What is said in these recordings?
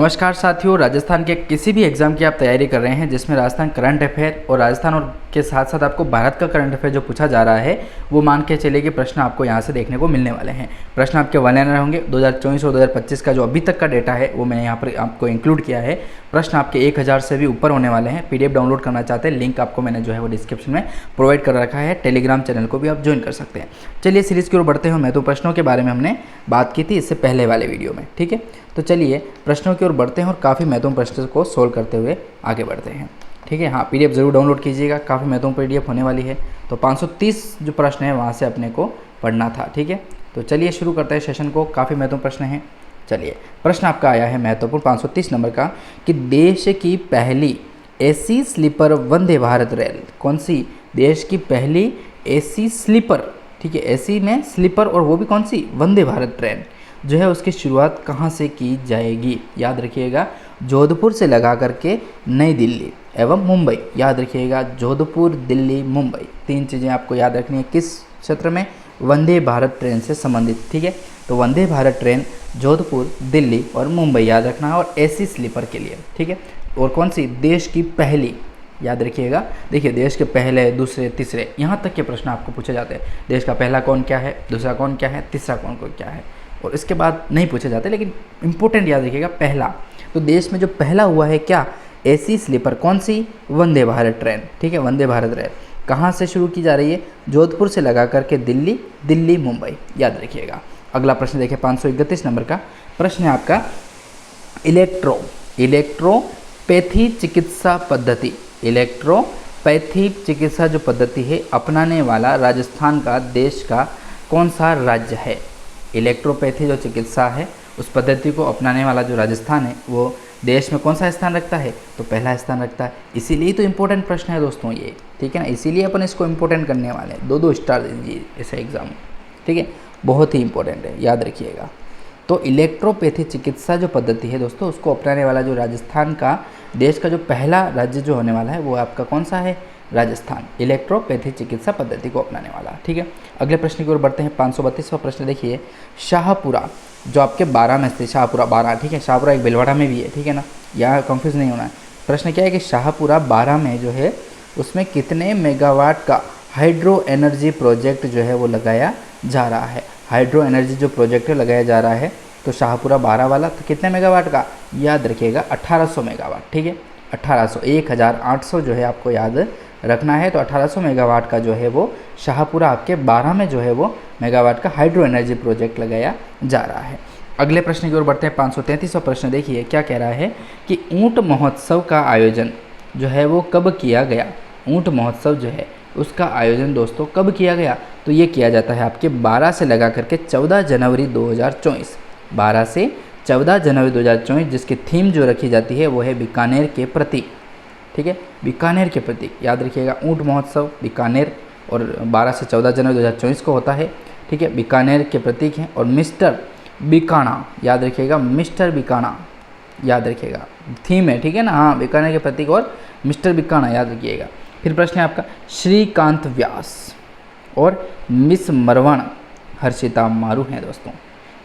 नमस्कार साथियों, राजस्थान के किसी भी एग्ज़ाम की आप तैयारी कर रहे हैं जिसमें राजस्थान करंट अफेयर और राजस्थान और के साथ साथ आपको भारत का करंट अफेयर जो पूछा जा रहा है वो मान के चलिए कि प्रश्न आपको यहाँ से देखने को मिलने वाले हैं। प्रश्न आपके वन लाइनर होंगे। 2024 और 2025 का जो अभी तक का डेटा है वो मैंने यहाँ पर आपको इंक्लूड किया है। प्रश्न आपके 1000 से भी ऊपर होने वाले हैं। PDF डाउनलोड करना चाहते हैं, लिंक आपको मैंने जो है वो डिस्क्रिप्शन में प्रोवाइड कर रखा है। टेलीग्राम चैनल को भी आप ज्वाइन कर सकते हैं। चलिए सीरीज़ की ओर बढ़ते हैं। महत्वपूर्ण प्रश्नों के बारे में हमने बात की थी इससे पहले वाले वीडियो में, ठीक है। तो चलिए प्रश्नों की ओर बढ़ते हैं और काफ़ी महत्वपूर्ण प्रश्नों को सोल्व करते हुए आगे बढ़ते हैं, ठीक है। हाँ, PDF ज़रूर डाउनलोड कीजिएगा, काफ़ी महत्वपूर्ण PDF होने वाली है। तो 530 जो प्रश्न है वहाँ से अपने को पढ़ना था, ठीक है। तो चलिए शुरू करते हैं सेशन को। काफ़ी महत्वपूर्ण प्रश्न हैं। चलिए, प्रश्न आपका आया है महत्वपूर्ण 530 नंबर का कि देश की पहली AC sleeper Vande Bharat rail कौन सी? देश की पहली AC स्लीपर, ठीक है, AC में स्लीपर और वो भी कौन सी? वंदे भारत ट्रेन जो है उसकी शुरुआत कहाँ से की जाएगी? याद रखिएगा, जोधपुर से लगा करके नई दिल्ली एवं मुंबई। याद रखिएगा, जोधपुर, दिल्ली, मुंबई, तीन चीज़ें आपको याद रखनी है। किस क्षेत्र में? वंदे भारत ट्रेन से संबंधित, ठीक है। तो वंदे भारत ट्रेन जोधपुर, दिल्ली और मुंबई याद रखना है, और AC स्लीपर के लिए, ठीक है। और कौन सी? देश की पहली, याद रखिएगा। देखिए, देश के पहले, दूसरे, तीसरे, यहाँ तक के प्रश्न आपको पूछे जाते हैं। देश का पहला कौन क्या है, दूसरा कौन क्या है, तीसरा कौन को क्या है, और इसके बाद नहीं पूछे जाते, लेकिन इंपॉर्टेंट याद रखिएगा पहला। तो देश में जो पहला हुआ है क्या? AC स्लीपर, कौन सी? वंदे भारत ट्रेन, ठीक है। वंदे भारत रेल कहाँ से शुरू की जा रही है? जोधपुर से लगा करके दिल्ली, दिल्ली, मुंबई, याद रखिएगा। अगला प्रश्न देखिए, 531 नंबर का प्रश्न है आपका इलेक्ट्रोपैथी चिकित्सा पद्धति। इलेक्ट्रोपैथी चिकित्सा जो पद्धति है अपनाने वाला राजस्थान का देश का कौन सा राज्य है? इलेक्ट्रोपैथी जो चिकित्सा है उस पद्धति को अपनाने वाला जो राजस्थान है वो देश में कौन सा स्थान रखता है? तो पहला स्थान रखता है। इसीलिए तो इम्पोर्टेंट प्रश्न है दोस्तों ये, ठीक है ना। इसीलिए अपन इसको इम्पोर्टेंट करने वाले हैं। 2-2 स्टार दीजिए ऐसे एग्जाम में, ठीक है। बहुत ही इंपॉर्टेंट है, याद रखिएगा। तो इलेक्ट्रोपैथी चिकित्सा जो पद्धति है दोस्तों उसको अपनाने वाला जो राजस्थान का देश का जो पहला राज्य जो होने वाला है वो आपका कौन सा है? राजस्थान। इलेक्ट्रोपैथी चिकित्सा पद्धति को अपनाने वाला, ठीक है। अगले प्रश्न की ओर बढ़ते हैं। 532वां प्रश्न देखिए, शाहपुरा जो आपके 12 में स्थित, शाहपुरा 12, ठीक है। शाहपुरा एक भीलवाड़ा में भी है, ठीक है ना, यहाँ कंफ्यूज नहीं होना है। प्रश्न क्या है कि शाहपुरा 12 में जो है उसमें कितने मेगावाट का हाइड्रो एनर्जी प्रोजेक्ट जो है वो लगाया जा रहा है? हाइड्रो एनर्जी जो प्रोजेक्ट लगाया जा रहा है तो शाहपुरा 12 वाला तो कितने मेगावाट का? याद रखिएगा 1800 मेगावाट, ठीक है। 1800, 1800 जो है आपको याद रखना है। तो 1800 मेगावाट का जो है वो शाहपुरा आपके 12 में जो है वो मेगावाट का हाइड्रो एनर्जी प्रोजेक्ट लगाया जा रहा है। अगले प्रश्न की ओर बढ़ते हैं। 533वां प्रश्न देखिए, क्या कह रहा है कि ऊंट महोत्सव का आयोजन जो है वो कब किया गया? ऊंट महोत्सव जो है उसका आयोजन दोस्तों कब किया गया? तो ये किया जाता है आपके 12 से लगा करके 14 जनवरी 2024। 12 से 14 जनवरी 2024 जिसकी थीम जो रखी जाती है वो है बीकानेर के प्रतीक, ठीक है। बीकानेर के प्रतीक, याद रखिएगा। ऊंट महोत्सव बीकानेर और 12 से 14 जनवरी 2024 को होता है, ठीक है। बीकानेर के प्रतीक हैं। और मिस्टर बीकाना, याद रखिएगा, मिस्टर बीकाना, याद रखिएगा, थीम है, ठीक है ना। हाँ, बीकानेर के प्रतीक और मिस्टर बीकाना, याद रखिएगा। फिर प्रश्न है आपका श्रीकांत व्यास और मिस मरवण हर्षिता मारू हैं दोस्तों।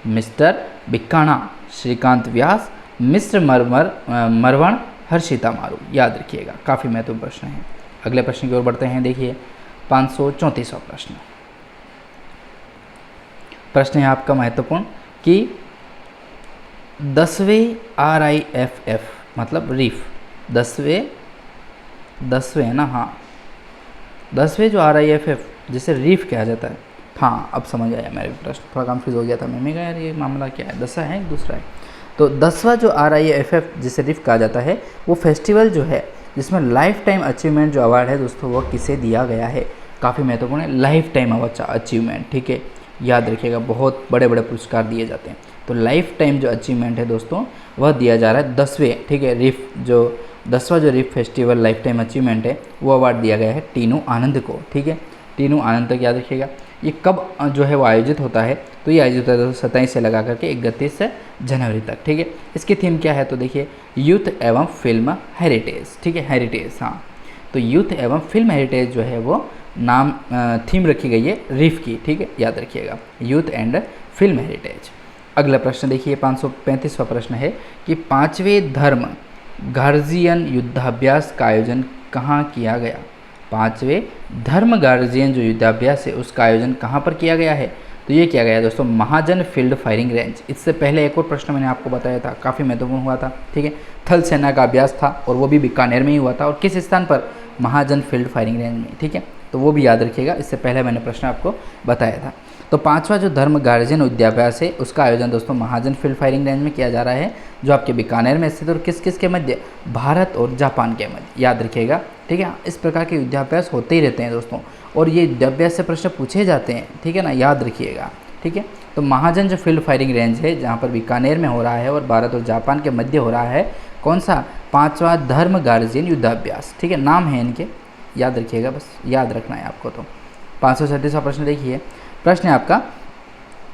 मिस्टर बीकाना, श्रीकांत व्यास, मिस्टर मरवण हर्षिता मारू, याद रखिएगा। काफ़ी महत्वपूर्ण प्रश्न है। अगले प्रश्न की ओर बढ़ते हैं। देखिए 534वां प्रश्न। प्रश्न है आपका महत्वपूर्ण कि 10वें RIFF मतलब रीफ, 10वें है ना, हाँ, 10वें जो RIFF जिसे रीफ कहा जाता है। हाँ, अब समझ आया मेरे प्रश्न, थोड़ा कंफ्यूज हो गया था मैं कहा यार ये मामला क्या है, 10वां है दूसरा है। तो 10वां जो RIFF जिसे रीफ कहा जाता है वो फेस्टिवल जो है जिसमें लाइफ टाइम अचीवमेंट जो अवार्ड है दोस्तों वो किसे दिया गया है? काफ़ी महत्वपूर्ण है, लाइफ टाइम अचीवमेंट, ठीक है, याद रखिएगा। बहुत बड़े बड़े पुरस्कार दिए जाते हैं। तो लाइफ टाइम जो अचीवमेंट है दोस्तों वह दिया जा रहा है 10वें, ठीक है, रीफ जो 10वां जो reef festival life time achievement है वो अवार्ड दिया गया है टीनू आनंद को, ठीक है। टीनू आनंद तक, याद रखिएगा। ये कब जो है वो आयोजित होता है? तो ये आयोजित होता है 27 से लगा करके 31 जनवरी तक, ठीक है। इसकी थीम क्या है? तो देखिए यूथ एवं फिल्म हेरिटेज, ठीक है, हेरिटेज, हाँ। तो यूथ एवं फिल्म हेरिटेज जो है वो थीम रखी गई है रीफ की, ठीक है, याद रखिएगा, यूथ एंड फिल्म हेरिटेज। अगला प्रश्न देखिए 535वां प्रश्न है कि 5वें धर्म गार्जियन युद्धाभ्यास का आयोजन कहाँ किया गया। 5वें धर्म गार्जियन जो युद्धाभ्यास है उसका आयोजन कहाँ पर किया गया है, तो ये किया गया है दोस्तों महाजन फील्ड फायरिंग रेंज। इससे पहले एक और प्रश्न मैंने आपको बताया था, काफ़ी महत्वपूर्ण हुआ था, ठीक है, थल सेना का अभ्यास था और वो भी बीकानेर में ही हुआ था, और किस स्थान पर, महाजन फील्ड फायरिंग रेंज में, ठीक है, तो वो भी याद रखिएगा, इससे पहले मैंने प्रश्न आपको बताया था। तो 5वां जो धर्म गार्जियन युद्धाभ्यास है उसका आयोजन दोस्तों महाजन फील्ड फायरिंग रेंज में किया जा रहा है, जो आपके बीकानेर में स्थित, और किस किस के मध्य, भारत और जापान के मध्य, याद रखिएगा, ठीक है। इस प्रकार के युद्धाभ्यास होते ही रहते हैं दोस्तों, और ये युद्धाभ्यास से प्रश्न पूछे जाते हैं, ठीक है ना, याद रखिएगा, ठीक है। तो महाजन जो फील्ड फायरिंग रेंज है जहाँ पर बीकानेर में हो रहा है और भारत और जापान के मध्य हो रहा है, कौन सा, 5वां धर्म गार्जियन युद्धाभ्यास, ठीक है, नाम है इनके, याद रखिएगा, बस याद रखना है आपको। तो 537वां प्रश्न देखिए, प्रश्न है आपका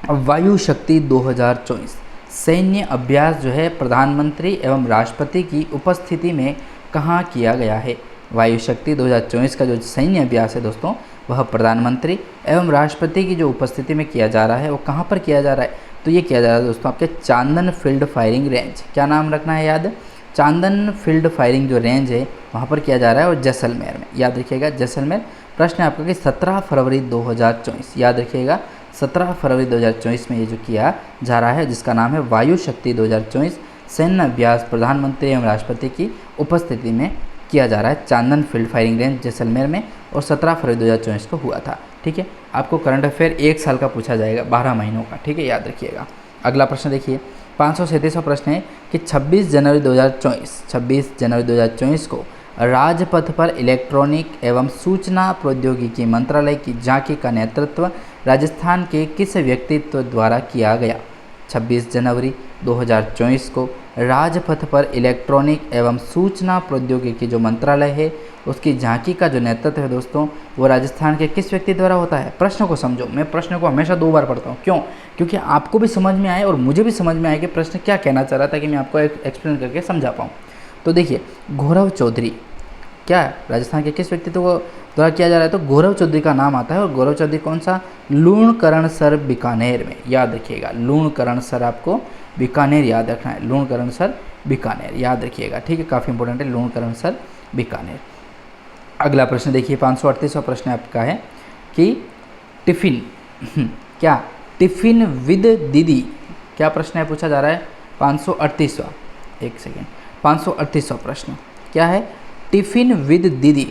वायु शक्ति 2024 सैन्य अभ्यास जो है प्रधानमंत्री एवं राष्ट्रपति की उपस्थिति में कहाँ किया गया है। वायु शक्ति 2024 का जो सैन्य अभ्यास है दोस्तों वह प्रधानमंत्री एवं राष्ट्रपति की जो उपस्थिति में किया जा रहा है, वो कहाँ पर किया जा रहा है, तो ये किया जा रहा है दोस्तों आपके चांदन फील्ड फायरिंग रेंज, क्या नाम रखना है याद, चांदन फील्ड फायरिंग जो रेंज है वहाँ पर किया जा रहा है, और जैसलमेर में, याद रखिएगा जैसलमेर। प्रश्न है आपका कि 17 फरवरी 2024, याद रखिएगा 17 फरवरी 2024 में ये जो किया जा रहा है जिसका नाम है वायु शक्ति 2024 सैन्य अभ्यास प्रधानमंत्री एवं राष्ट्रपति की उपस्थिति में किया जा रहा है, चांदन फील्ड फायरिंग रेंज जैसलमेर में, और 17 फरवरी 2024 को हुआ था, ठीक है। आपको करंट अफेयर 1 साल का पूछा जाएगा, 12 महीनों का, ठीक है, याद रखिएगा। अगला प्रश्न देखिए 537वां प्रश्न है कि 26 जनवरी 2024 को राजपथ पर इलेक्ट्रॉनिक एवं सूचना प्रौद्योगिकी मंत्रालय की झांकी का नेतृत्व राजस्थान के किस व्यक्तित्व द्वारा किया गया। 26 जनवरी 2024 को राजपथ पर इलेक्ट्रॉनिक एवं सूचना प्रौद्योगिकी जो मंत्रालय है उसकी झांकी का जो नेतृत्व है दोस्तों वो राजस्थान के किस व्यक्ति द्वारा होता है। प्रश्न को समझो, मैं प्रश्न को हमेशा 2 बार पढ़ता हूँ, क्यों, क्योंकि आपको भी समझ में आए और मुझे भी समझ में आए कि प्रश्न क्या कहना चाह रहा था, कि मैं आपको एक्सप्लेन करके समझा पाऊँ। तो देखिए गौरव चौधरी क्या राजस्थान के किस व्यक्तित्व को द्वारा किया जा रहा है, तो गौरव चौधरी का नाम आता है, और गौरव चौधरी कौन सा, लूणकरणसर बीकानेर में, याद रखिएगा लूणकरणसर, आपको बीकानेर याद रखना है, लूणकरणसर बीकानेर याद रखिएगा, ठीक है, काफ़ी इंपॉर्टेंट है लूणकरणसर बीकानेर। अगला प्रश्न देखिए 538वां प्रश्न आपका है कि टिफ़िन क्या टिफ़िन विद दीदी, क्या प्रश्न है पूछा जा रहा है, 538वां, एक सेकेंड, 538वां प्रश्न क्या है, टिफ़िन विद दीदी,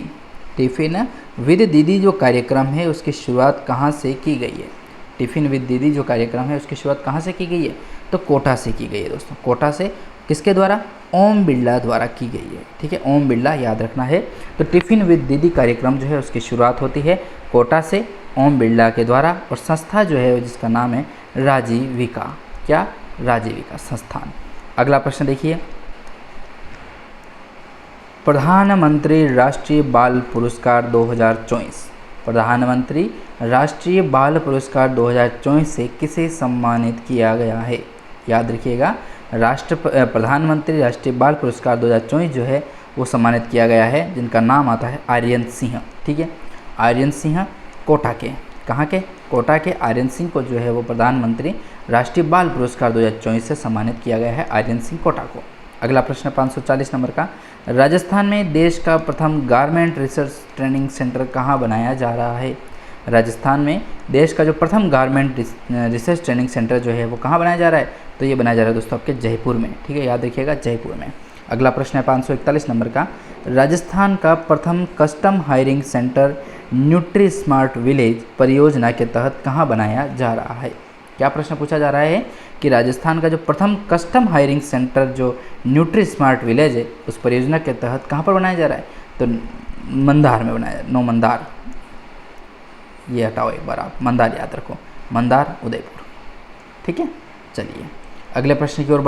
टिफ़िन विद दीदी जो कार्यक्रम है उसकी शुरुआत कहाँ से की गई है। टिफ़िन विद दीदी जो कार्यक्रम है उसकी शुरुआत कहाँ से की गई है, तो कोटा से की गई है दोस्तों, कोटा से, किसके द्वारा, ओम बिरला द्वारा की गई है, ठीक है, ओम बिरला याद रखना है। तो टिफ़िन विद दीदी कार्यक्रम जो है उसकी शुरुआत होती है कोटा से ओम बिरला के द्वारा, और संस्था जो है जिसका नाम है राजीविका, क्या, राजीविका संस्थान। अगला प्रश्न देखिए, प्रधानमंत्री राष्ट्रीय बाल पुरस्कार 2024, प्रधानमंत्री राष्ट्रीय बाल पुरस्कार 2024 से किसे सम्मानित किया गया है। याद रखिएगा प्रधानमंत्री राष्ट्रीय बाल पुरस्कार 2024 जो है वो सम्मानित किया गया है, जिनका नाम आता है आर्यन सिंह, ठीक है, आर्यन सिंह कोटा के, कहाँ के, कोटा के आर्यन सिंह को जो है वो प्रधानमंत्री राष्ट्रीय बाल पुरस्कार 2024 से सम्मानित किया गया है, आर्यन सिंह कोटा को। अगला प्रश्न 540 नंबर का, राजस्थान में देश का प्रथम गारमेंट रिसर्च ट्रेनिंग सेंटर कहाँ बनाया जा रहा है। राजस्थान में देश का जो प्रथम गारमेंट रिसर्च ट्रेनिंग सेंटर जो है वो कहाँ बनाया जा रहा है, तो ये बनाया जा रहा है दोस्तों आपके जयपुर में, ठीक है, याद रखिएगा जयपुर में। अगला प्रश्न है 541 नंबर का, राजस्थान का प्रथम custom hiring centre nutri smart village परियोजना के तहत कहाँ बनाया जा रहा है। क्या प्रश्न पूछा जा रहा है कि राजस्थान का जो प्रथम कस्टम हायरिंग सेंटर जो न्यूट्री स्मार्ट विलेज है उस परियोजना के तहत कहाँ पर बनाया जा रहा है, तो मंदार में बनाया, मंदार, ये हटाओ एक बार, आप मंदार याद रखो, मंदार उदयपुर, ठीक है। चलिए अगले प्रश्न की ओर